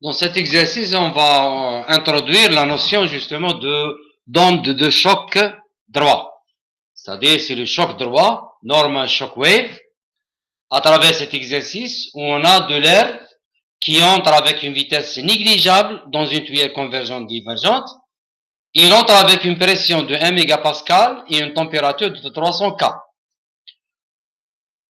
Dans cet exercice, on va introduire la notion justement d'onde de choc droit. C'est-à-dire, c'est le choc droit, normal shock wave, à travers cet exercice où on a de l'air qui entre avec une vitesse négligeable dans une tuyère convergente divergente. Il entre avec une pression de 1 mégapascal et une température de 300 K.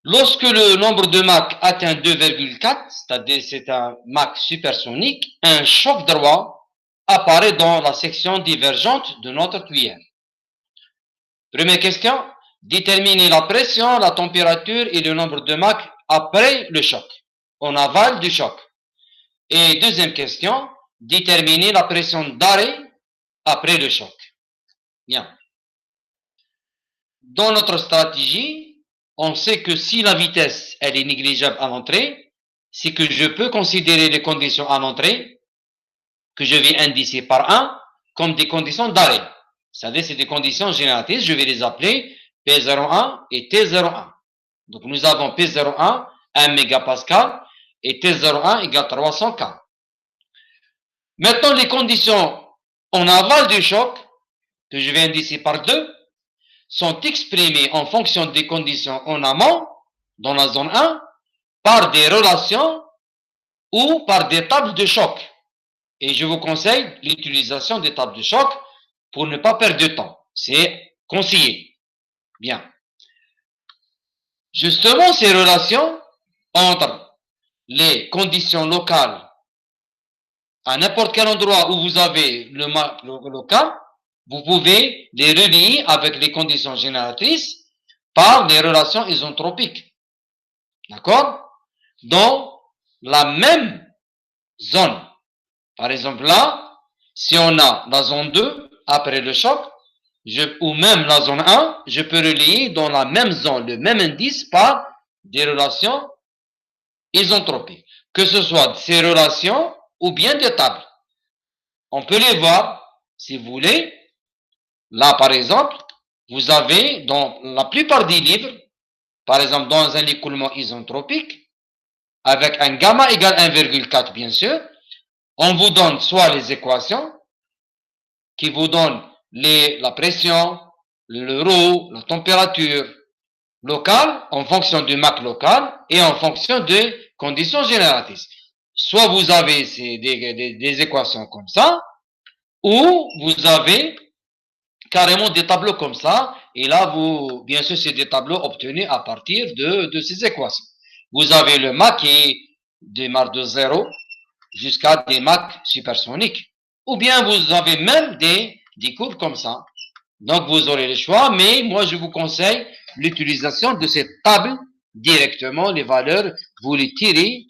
Lorsque le nombre de Mach atteint 2,4, c'est-à-dire c'est un Mach supersonique, un choc droit apparaît dans la section divergente de notre tuyère. Première question, déterminer la pression, la température et le nombre de Mach après le choc, en aval du choc. Et deuxième question, déterminer la pression d'arrêt après le choc. Bien. Dans notre stratégie, on sait que si la vitesse elle est négligeable à l'entrée, c'est que je peux considérer les conditions à l'entrée que je vais indicer par 1 comme des conditions d'arrêt. C'est-à-dire c'est des conditions génératrices, je vais les appeler P01 et T01. Donc nous avons P01, 1 mégapascal, et T01 égale 300 K. Maintenant, les conditions en aval du choc, que je vais indicer par 2, sont exprimées en fonction des conditions en amont, dans la zone 1, par des relations ou par des tables de choc. Et je vous conseille l'utilisation des tables de choc pour ne pas perdre de temps. C'est conseillé. Bien. Justement, ces relations entre les conditions locales à n'importe quel endroit où vous avez le local, vous pouvez les relier avec les conditions génératrices par des relations isotropiques. D'accord? Dans la même zone. Par exemple, là, si on a la zone 2 après le choc, ou même la zone 1, je peux relier dans la même zone, le même indice par des relations isotropiques. Que ce soit ces relations ou bien des tables. On peut les voir, si vous voulez. Là, par exemple, vous avez dans la plupart des livres, par exemple dans un écoulement isotropique, avec un gamma égale 1,4 bien sûr, on vous donne soit les équations qui vous donnent la pression, le ρ, la température locale en fonction du Mach local et en fonction des conditions génératrices. Soit vous avez des équations comme ça, ou vous avez carrément des tableaux comme ça, et là, bien sûr, c'est des tableaux obtenus à partir de ces équations. Vous avez le Mach qui démarre de 0 jusqu'à des Mach supersoniques. Ou bien vous avez même des courbes comme ça. Donc, vous aurez le choix, mais moi, je vous conseille l'utilisation de cette table directement, les valeurs, vous les tirez,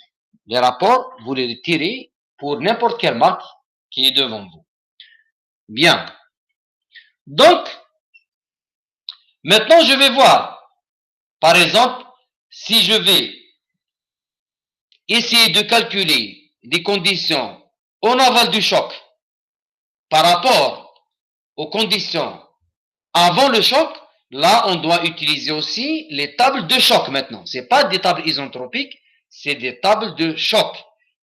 les rapports, vous les tirez pour n'importe quel Mach qui est devant vous. Bien. Donc, maintenant, je vais voir, par exemple, si je vais essayer de calculer des conditions en aval du choc par rapport aux conditions avant le choc, là, on doit utiliser aussi les tables de choc maintenant. Ce n'est pas des tables isotropiques, c'est des tables de choc.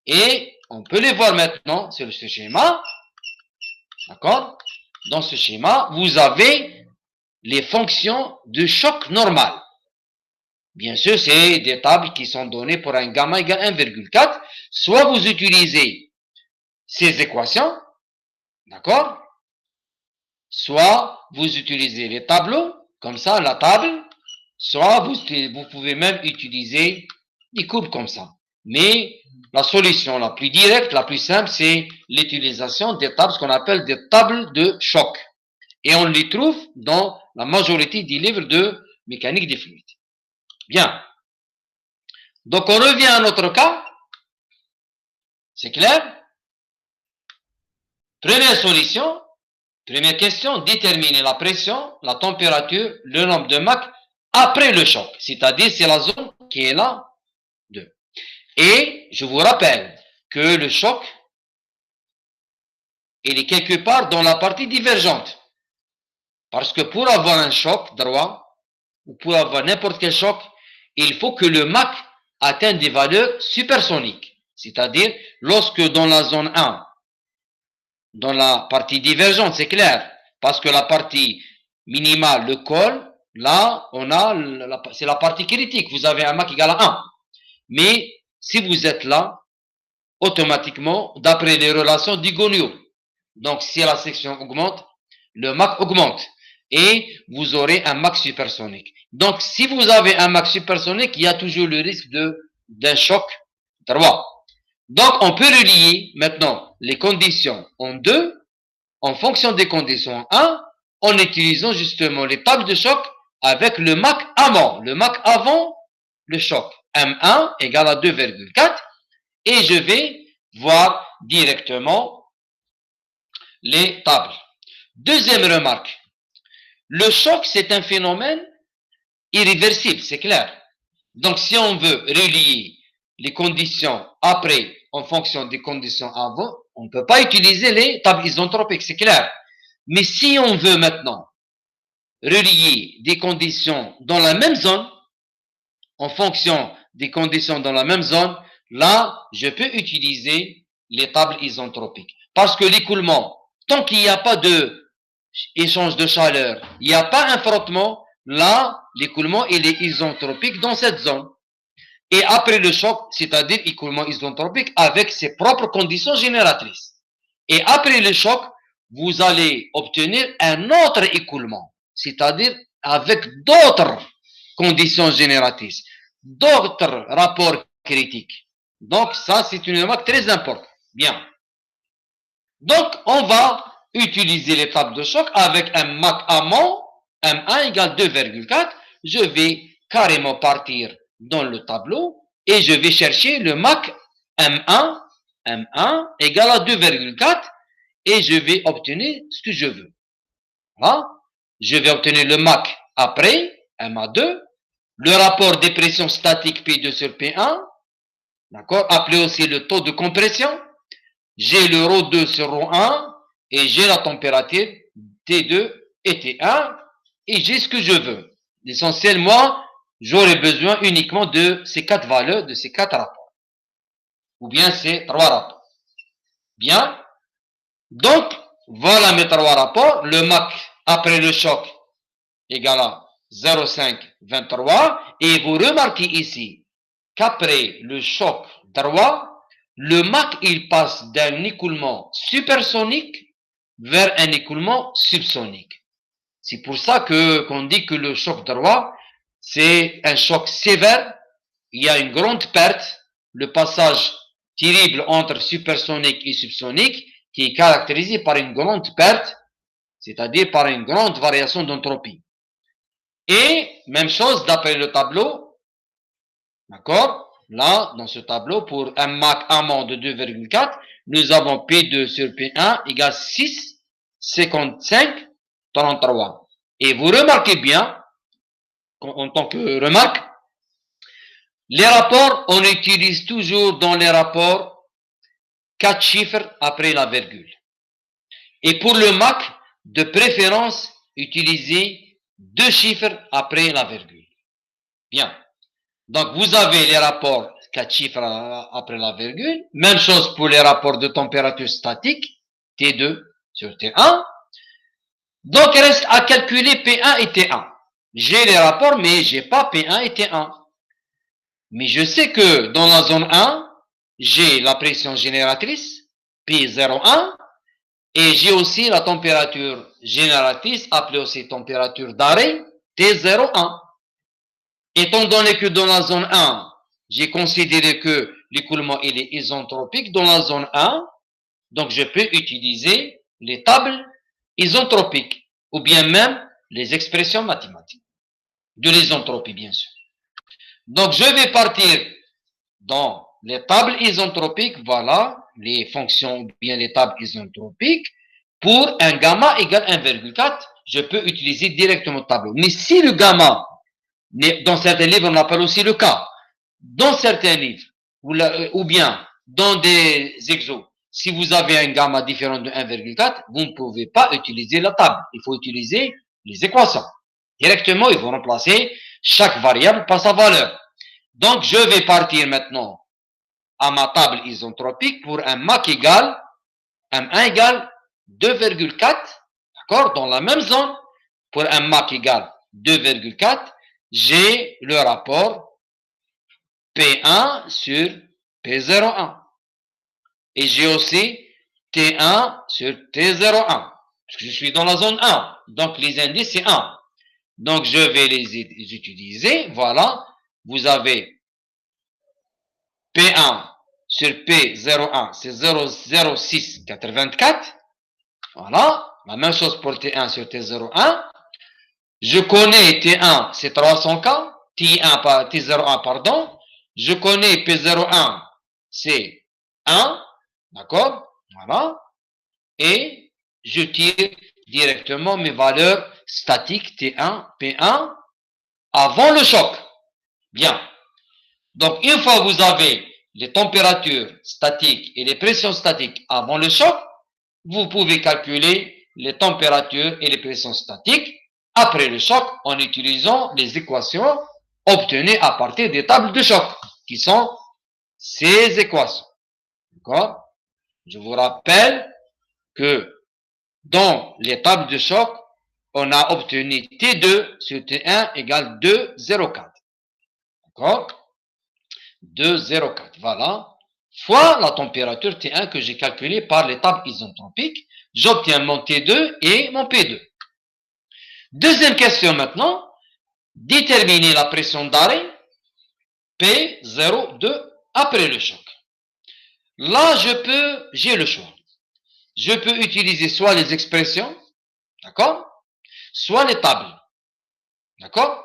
Et on peut les voir maintenant sur ce schéma. D'accord? Dans ce schéma, vous avez les fonctions de choc normal. Bien sûr, c'est des tables qui sont données pour un gamma égale 1,4. Soit vous utilisez ces équations, d'accord? Soit vous utilisez les tableaux, comme ça, la table, soit vous pouvez même utiliser des courbes comme ça. Mais la solution la plus directe, la plus simple, c'est l'utilisation des tables, ce qu'on appelle des tables de choc. Et on les trouve dans la majorité des livres de mécanique des fluides. Bien. Donc, on revient à notre cas. C'est clair? Première solution, première question, déterminer la pression, la température, le nombre de Mach après le choc. C'est-à-dire, c'est la zone qui est là, 2. Et je vous rappelle que le choc, il est quelque part dans la partie divergente. Parce que pour avoir un choc droit, ou pour avoir n'importe quel choc, il faut que le Mach atteigne des valeurs supersoniques. C'est-à-dire, lorsque dans la zone 1, dans la partie divergente, c'est clair, parce que la partie minimale, le col, là, on a, c'est la partie critique. Vous avez un MAC égal à 1. Mais si vous êtes là, automatiquement, d'après les relations d'Igonio, donc si la section augmente, le MAC augmente. Et vous aurez un MAC supersonique. Donc, si vous avez un MAC supersonique, il y a toujours le risque d'un choc droit. Donc, on peut relier maintenant les conditions en 2 en fonction des conditions en 1 en utilisant justement les tables de choc avec le MAC avant. Le MAC avant le choc. M1 égale à 2,4 et je vais voir directement les tables. Deuxième remarque. Le choc, c'est un phénomène irréversible, c'est clair. Donc, si on veut relier les conditions après en fonction des conditions avant, on ne peut pas utiliser les tables isentropiques, c'est clair. Mais si on veut maintenant relier des conditions dans la même zone, en fonction des conditions dans la même zone, là, je peux utiliser les tables isentropiques. Parce que l'écoulement, tant qu'il n'y a pas d'échange de chaleur, il n'y a pas un frottement, là, l'écoulement, il est isentropique dans cette zone. Et après le choc, c'est-à-dire écoulement isentropique avec ses propres conditions génératrices. Et après le choc, vous allez obtenir un autre écoulement, c'est-à-dire avec d'autres conditions génératrices, d'autres rapports critiques. Donc, ça, c'est une remarque très importante. Bien. Donc, on va utiliser les tables de choc avec un MAC amont, M1 égale 2,4. Je vais carrément partir dans le tableau et je vais chercher le MAC M1 égale à 2,4 et je vais obtenir ce que je veux. Voilà. Je vais obtenir le MAC après, MA2, le rapport des pressions statiques P2 sur P1, d'accord, appelé aussi le taux de compression. J'ai le ρ2 sur ρ1 et j'ai la température T2 et T1 et j'ai ce que je veux. L'essentiel, moi, j'aurai besoin uniquement de ces 4 valeurs, de ces 4 rapports. Ou bien ces 3 rapports. Bien. Donc, voilà mes 3 rapports. Le MAC après le choc égale à 0,523. Et vous remarquez ici qu'après le choc droit, le MAC, il passe d'un écoulement supersonique vers un écoulement subsonique. C'est pour ça qu'on dit que le choc droit, c'est un choc sévère. Il y a une grande perte, le passage terrible entre supersonique et subsonique, qui est caractérisé par une grande perte, c'est-à-dire par une grande variation d'entropie. Et même chose d'après le tableau, d'accord? Là, dans ce tableau, pour un MAC amont de 2,4, nous avons P2 sur P1 égale 6, 55, 33. Et vous remarquez bien, en tant que remarque, les rapports, on utilise toujours dans les rapports 4 chiffres après la virgule. Et pour le MAC, de préférence, utilisez 2 chiffres après la virgule. Bien. Donc, vous avez les rapports 4 chiffres après la virgule. Même chose pour les rapports de température statique, T2 sur T1. Donc, il reste à calculer P1 et T1. J'ai les rapports, mais j'ai pas P1 et T1. Mais je sais que dans la zone 1, j'ai la pression génératrice, P01, et j'ai aussi la température génératrice, appelée aussi température d'arrêt, T01. Étant donné que dans la zone 1, j'ai considéré que l'écoulement il est isentropique dans la zone 1, donc je peux utiliser les tables isentropiques, ou bien même les expressions mathématiques de l'isentropie, bien sûr. Donc, je vais partir dans les tables isentropiques, voilà, les fonctions ou bien les tables isentropiques. Pour un gamma égale 1,4, je peux utiliser directement le tableau. Mais si le gamma, dans certains livres, on appelle aussi le K, dans certains livres, ou bien dans des exos, si vous avez un gamma différent de 1,4, vous ne pouvez pas utiliser la table. Il faut utiliser les équations. Directement, il faut remplacer chaque variable par sa valeur. Donc, je vais partir maintenant à ma table isentropique pour un MAC égale M1 égale 2,4, d'accord, dans la même zone. Pour un MAC égale 2,4, j'ai le rapport P1 sur P01. Et j'ai aussi T1 sur T01. Parce que je suis dans la zone 1. Donc, les indices, c'est 1. Donc, je vais les utiliser. Voilà. Vous avez P1 sur P01, c'est 0,0684. Voilà. La même chose pour T1 sur T01. Je connais T1, c'est 300K. T01, pardon. Je connais P01, c'est 1. D'accord? Voilà. Et je tire directement mes valeurs statiques T1, P1 avant le choc. Bien. Donc, une fois que vous avez les températures statiques et les pressions statiques avant le choc, vous pouvez calculer les températures et les pressions statiques après le choc en utilisant les équations obtenues à partir des tables de choc, qui sont ces équations. D'accord? Je vous rappelle que dans les tables de choc, on a obtenu T2 sur T1 égale 2,04. D'accord? 2,04. Voilà. Fois la température T1 que j'ai calculée par les tables isentropiques, j'obtiens mon T2 et mon P2. Deuxième question maintenant. Déterminer la pression d'arrêt P02 après le choc. Là, j'ai le choix. Je peux utiliser soit les expressions, d'accord, soit les tables, d'accord.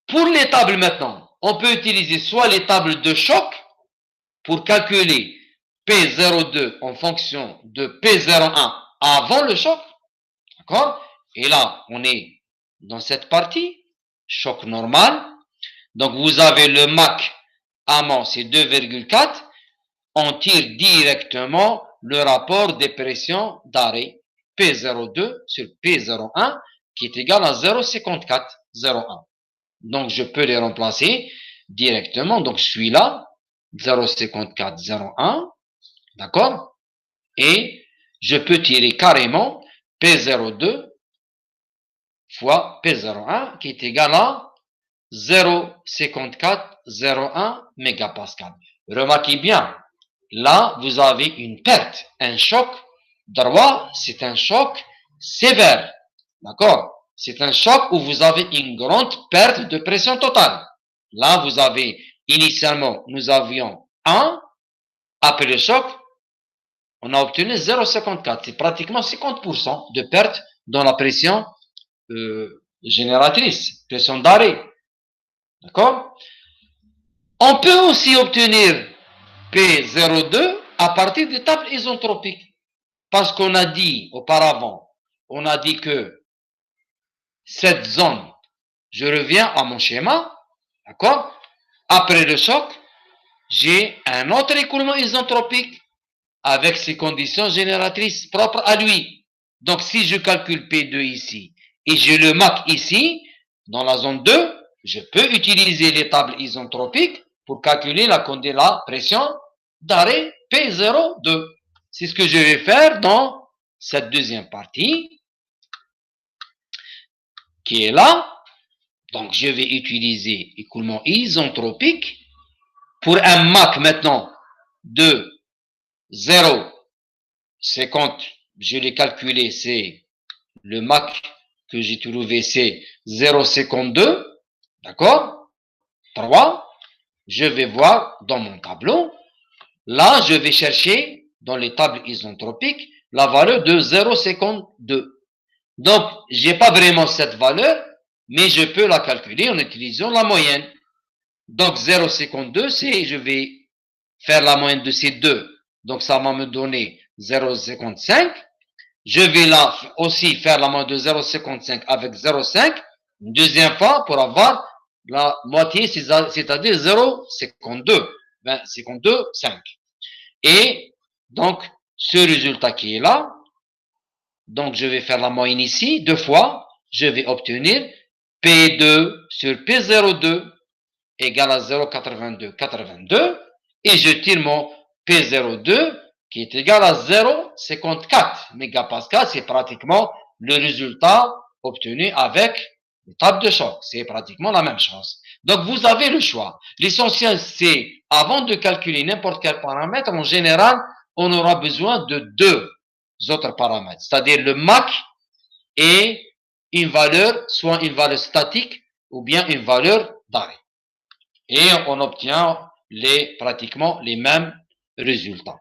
Pour les tables maintenant, on peut utiliser soit les tables de choc pour calculer P02 en fonction de P01 avant le choc, d'accord. Et là, on est dans cette partie, choc normal. Donc, vous avez le MAC amont, c'est 2,4. On tire directement le rapport des pressions d'arrêt P02 sur P01 qui est égal à 0,5401. Donc, je peux les remplacer directement. Donc, je suis là, 0,5401, d'accord? Et je peux tirer carrément P02 fois P01 qui est égal à 0,5401 mégapascal. Remarquez bien, là, vous avez une perte, un choc droit, c'est un choc sévère. D'accord? C'est un choc où vous avez une grande perte de pression totale. Là, vous avez, initialement, nous avions 1. Après le choc, on a obtenu 0,54. C'est pratiquement 50% de perte dans la pression génératrice, pression d'arrêt. D'accord? On peut aussi obtenir P02 à partir des tables isentropiques. Parce qu'on a dit auparavant, on a dit que cette zone, je reviens à mon schéma, d'accord? Après le choc, j'ai un autre écoulement isentropique avec ses conditions génératrices propres à lui. Donc, si je calcule P2 ici et j'ai le MAC ici, dans la zone 2, je peux utiliser les tables isentropiques pour calculer la pression d'arrêt P02. C'est ce que je vais faire dans cette deuxième partie qui est là. Donc, je vais utiliser écoulement isentropique pour un MAC maintenant de 0,50. Je l'ai calculé, c'est le MAC que j'ai trouvé, c'est 0,52. D'accord? 3. Je vais voir dans mon tableau. Là, je vais chercher dans les tables isentropiques la valeur de 0,52. Donc, je n'ai pas vraiment cette valeur, mais je peux la calculer en utilisant la moyenne. Donc, 0,52, c'est, je vais faire la moyenne de ces deux. Donc, ça va me donner 0,55. Je vais là aussi faire la moyenne de 0,55 avec 0,5. Une deuxième fois pour avoir la moitié, c'est-à-dire 0,52. 52,5. Et donc, ce résultat qui est là, donc je vais faire la moyenne ici, deux fois, je vais obtenir P2 sur P02 égale à 0,82. et je tire mon P02 qui est égal à 0,54 mégapascal. C'est pratiquement le résultat obtenu avec une table de choc. C'est pratiquement la même chose. Donc, vous avez le choix. L'essentiel, c'est, avant de calculer n'importe quel paramètre, en général, on aura besoin de deux autres paramètres, c'est-à-dire le Mach et une valeur, soit une valeur statique ou bien une valeur d'arrêt. Et on obtient pratiquement les mêmes résultats.